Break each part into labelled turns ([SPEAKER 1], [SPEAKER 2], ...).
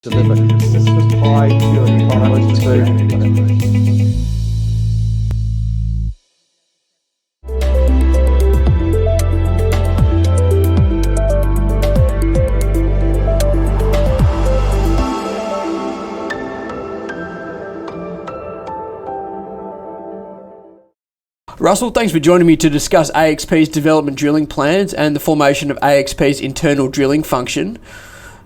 [SPEAKER 1] deliver consistent high purity products to
[SPEAKER 2] Russell, thanks for joining me to discuss AXP's development drilling plans and the formation of AXP's internal drilling function.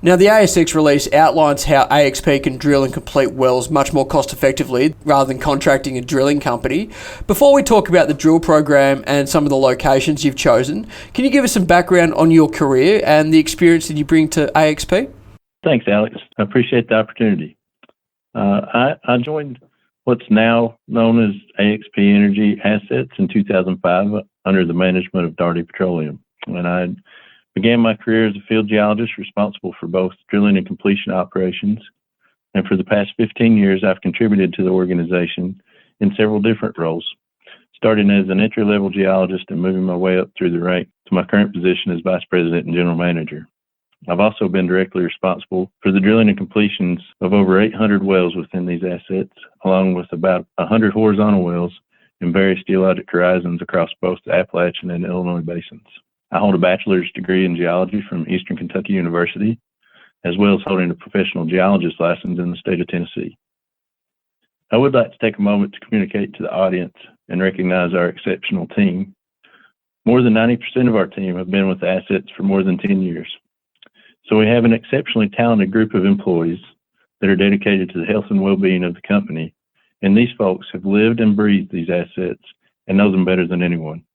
[SPEAKER 2] Now, the ASX release outlines how AXP can drill and complete wells much more cost effectively rather than contracting a drilling company. Before we talk about the drill program and some of the locations you've chosen, can you give us some background on your career and the experience that you bring to AXP?
[SPEAKER 3] Thanks, Alex. I appreciate the opportunity. I joined what's now known as AXP Energy Assets in 2005 under the management of Daugherty Petroleum. And I began my career as a field geologist responsible for both drilling and completion operations. And for the past 15 years, I've contributed to the organization in several different roles, starting as an entry-level geologist and moving my way up through the ranks to my current position as Vice President and General Manager. I've also been directly responsible for the drilling and completions of over 800 wells within these assets, along with about 100 horizontal wells in various geologic horizons across both the Appalachian and Illinois Basins. I hold a bachelor's degree in geology from Eastern Kentucky University, as well as holding a professional geologist license in the state of Tennessee. I would like to take a moment to communicate to the audience and recognize our exceptional team. More than 90% of our team have been with the assets for more than 10 years. So we have an exceptionally talented group of employees that are dedicated to the health and well-being of the company, and these folks have lived and breathed these assets and know them better than anyone.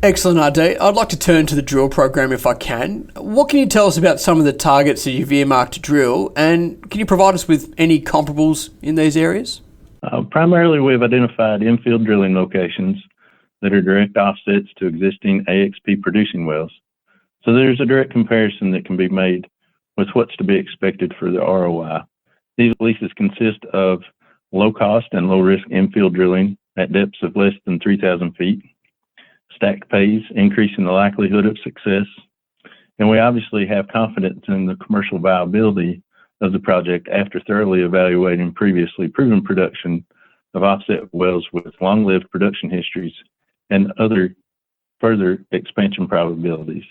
[SPEAKER 2] Excellent, RD. I'd like to turn to the drill program if I can. What can you tell us about some of the targets that you've earmarked to drill, and can you provide us with any comparables in these areas?
[SPEAKER 3] Primarily, we've identified infield drilling locations that are direct offsets to existing AXP producing wells. So there's a direct comparison that can be made with what's to be expected for the ROI. These leases consist of low-cost and low-risk infield drilling at depths of less than 3,000 feet, stacked pays, increasing the likelihood of success, and we obviously have confidence in the commercial viability of the project after thoroughly evaluating previously proven production of offset wells with long-lived production histories and other further expansion probabilities.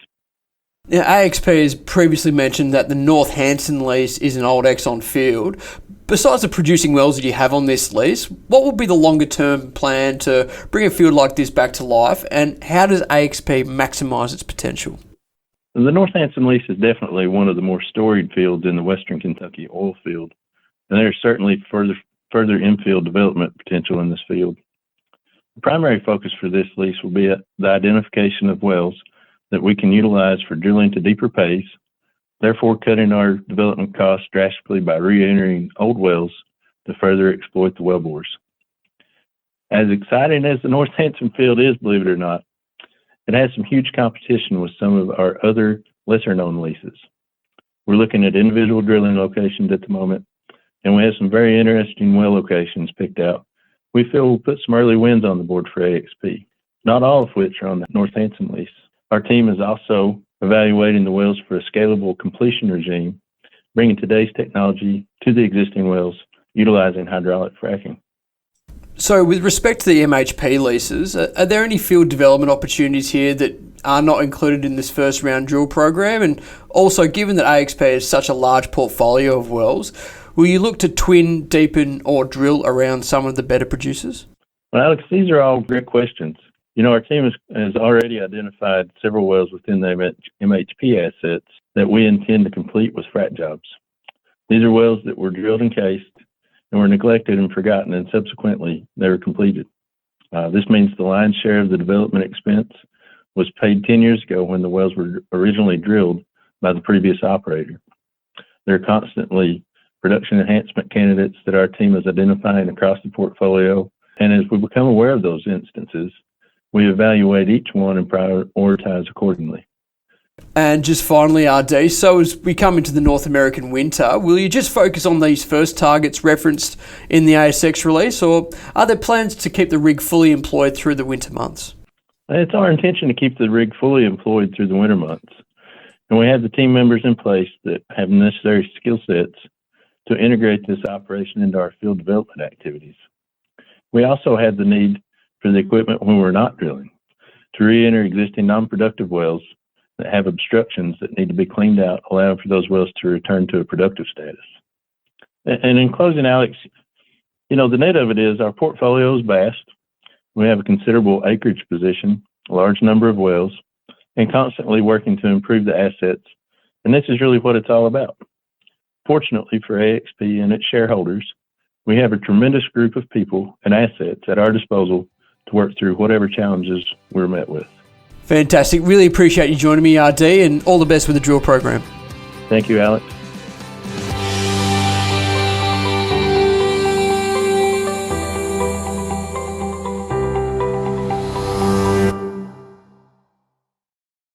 [SPEAKER 2] Now, AXP has previously mentioned that the North Hanson lease is an old Exxon field. Besides the producing wells that you have on this lease, what will be the longer-term plan to bring a field like this back to life, and how does AXP maximise its potential?
[SPEAKER 3] The North Hanson lease is definitely one of the more storied fields in the Western Kentucky oil field, and there's certainly further infield development potential in this field. The primary focus for this lease will be the identification of wells that we can utilize for drilling to deeper pays, therefore cutting our development costs drastically by re-entering old wells to further exploit the wellbores. As exciting as the North Hanson field is, believe it or not, it has some huge competition with some of our other lesser-known leases. We're looking at individual drilling locations at the moment, and we have some very interesting well locations picked out. We feel we'll put some early wins on the board for AXP, not all of which are on the North Hanson lease. Our team is also evaluating the wells for a scalable completion regime, bringing today's technology to the existing wells, utilizing hydraulic fracking.
[SPEAKER 2] So with respect to the MHP leases, are there any field development opportunities here that are not included in this first round drill program? And also, given that AXP has such a large portfolio of wells, will you look to twin, deepen or drill around some of the better producers?
[SPEAKER 3] Well, Alex, these are all great questions. You know, our team has already identified several wells within the MHP assets that we intend to complete with frac jobs. These are wells that were drilled and cased and were neglected and forgotten, and subsequently they were completed. This means the lion's share of the development expense was paid 10 years ago when the wells were originally drilled by the previous operator. There are constantly production enhancement candidates that our team is identifying across the portfolio, and as we become aware of those instances, we evaluate each one and prioritize accordingly.
[SPEAKER 2] And just finally, RD, so as we come into the North American winter, will you just focus on these first targets referenced in the ASX release, or are there plans to keep the rig fully employed through the winter months?
[SPEAKER 3] It's our intention to keep the rig fully employed through the winter months. And we have the team members in place that have necessary skill sets to integrate this operation into our field development activities. We also had the need for the equipment when we're not drilling to re-enter existing non-productive wells that have obstructions that need to be cleaned out, allowing for those wells to return to a productive status. And in closing, Alex, the net of it is our portfolio is vast. We have a considerable acreage position, a large number of wells, and constantly working to improve the assets. And this is really what it's all about. Fortunately for AXP and its shareholders, we have a tremendous group of people and assets at our disposal to work through whatever challenges we're met with.
[SPEAKER 2] Fantastic. Really appreciate you joining me, RD, and all the best with the drill program.
[SPEAKER 3] Thank you, Alex.